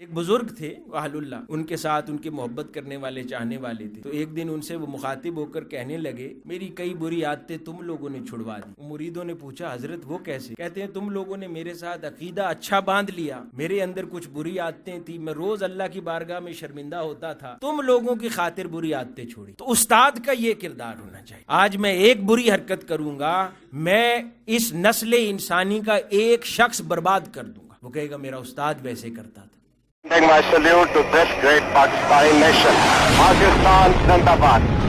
एक बुजुर्ग थे अहलुल्लाह, उनके साथ उनके मोहब्बत करने वाले चाहने वाले थे। तो एक दिन उनसे वो मुखातिब होकर कहने लगे, मेरी कई बुरी आदतें तुम लोगों ने छुड़वा दी। मुरीदों ने पूछा, हजरत वो कैसे? कहते हैं, तुम लोगों ने मेरे साथ अकीदा अच्छा बांध लिया, मेरे अंदर कुछ बुरी आदतें थी, मैं रोज अल्लाह की बारगाह में शर्मिंदा होता था, तुम लोगों की खातिर बुरी आदतें छोड़ी। तो उस्ताद का ये किरदार होना चाहिए। आज मैं एक बुरी हरकत करूंगा, मैं इस नस्ल इंसानी का एक शख्स बर्बाद कर दूंगा। वो कहेगा मेरा उस्ताद वैसे करता था। My salute to this great Pakistani nation. Pakistan Zindabad.